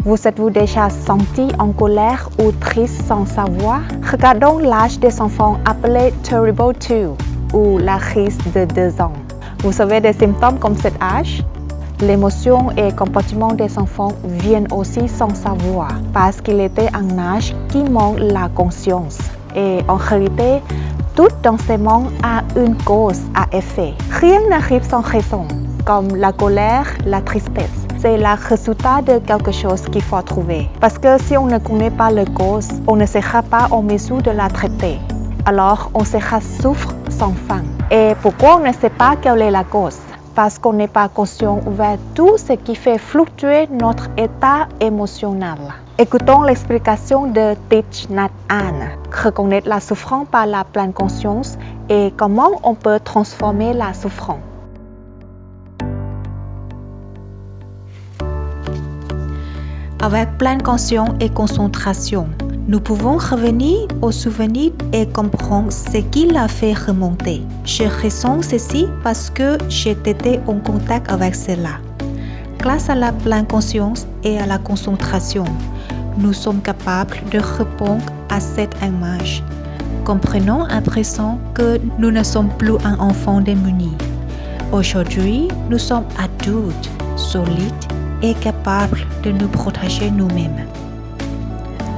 Vous êtes-vous déjà senti en colère ou triste sans savoir? Regardons l'âge des enfants appelé Terrible 2 ou la crise de 2 ans. Vous avez des symptômes comme cet âge? L'émotion et le comportement des enfants viennent aussi sans savoir parce qu'il était un âge qui manque la conscience. Et en réalité, tout dans ce monde a une cause à effet. Rien n'arrive sans raison, comme la colère, la tristesse. C'est le résultat de quelque chose qu'il faut trouver. Parce que si on ne connaît pas la cause, on ne sera pas en mesure de la traiter. Alors, on sera souffre sans fin. Et pourquoi on ne sait pas quelle est la cause? Parce qu'on n'est pas conscient vers tout ce qui fait fluctuer notre état émotionnel. Écoutons l'explication de Thich Nhat Hanh. Reconnaître la souffrance par la pleine conscience et comment on peut transformer la souffrance. Avec pleine conscience et concentration, nous pouvons revenir au souvenir et comprendre ce qui l'a fait remonter. Je ressens ceci parce que j'ai été en contact avec cela. Grâce à la pleine conscience et à la concentration, nous sommes capables de répondre à cette image. Comprenons à présent que nous ne sommes plus un enfant démuni. Aujourd'hui, nous sommes adultes, solides et capables de nous protéger nous-mêmes.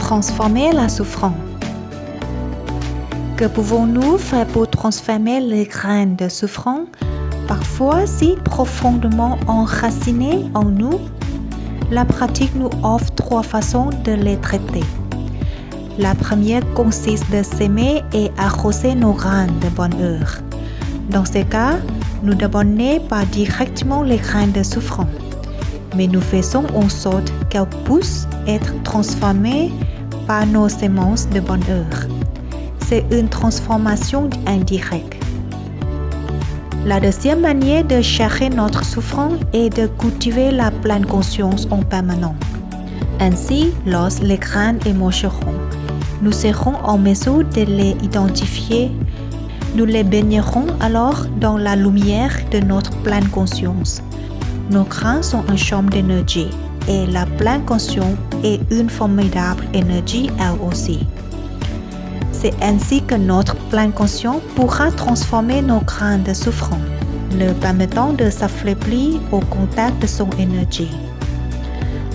Transformer la souffrance. Que pouvons-nous faire pour transformer les graines de souffrance, parfois si profondément enracinées en nous? La pratique nous offre 3 façons de les traiter. La première consiste de s'aimer et arroser nos graines de bonheur. Dans ce cas, nous n'abonnons pas directement les graines de souffrance, mais nous faisons en sorte qu'elles puissent être transformées par nos semences de bonheur. C'est une transformation indirecte. La deuxième manière de gérer notre souffrance est de cultiver la pleine conscience en permanence. Ainsi, lorsque les graines émergeront, nous serons en mesure de les identifier. Nous les baignerons alors dans la lumière de notre pleine conscience. Nos grains sont un champ d'énergie et la pleine conscience est une formidable énergie elle aussi. C'est ainsi que notre pleine conscience pourra transformer nos grains de souffrance, le permettant de s'affaiblir au contact de son énergie.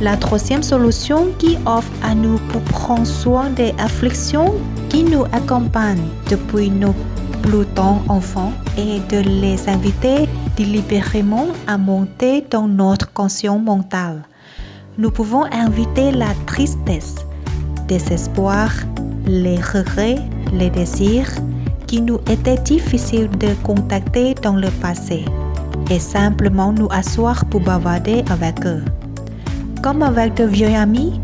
La troisième solution qui offre à nous pour prendre soin des afflictions qui nous accompagnent depuis nos plus tendres enfants est de les inviter délibérément à monter dans notre conscience mentale. Nous pouvons inviter la tristesse, désespoir, les regrets, les désirs qui nous étaient difficiles de contacter dans le passé et simplement nous asseoir pour bavarder avec eux. Comme avec de vieux amis,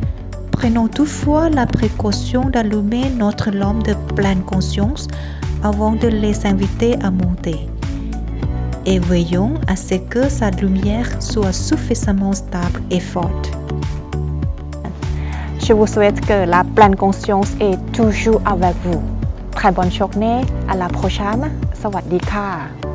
prenons toutefois la précaution d'allumer notre lampe de pleine conscience avant de les inviter à monter. Et veillons à ce que sa lumière soit suffisamment stable et forte. Je vous souhaite que la pleine conscience est toujours avec vous. Très bonne journée, à la prochaine. สวัสดีค่ะ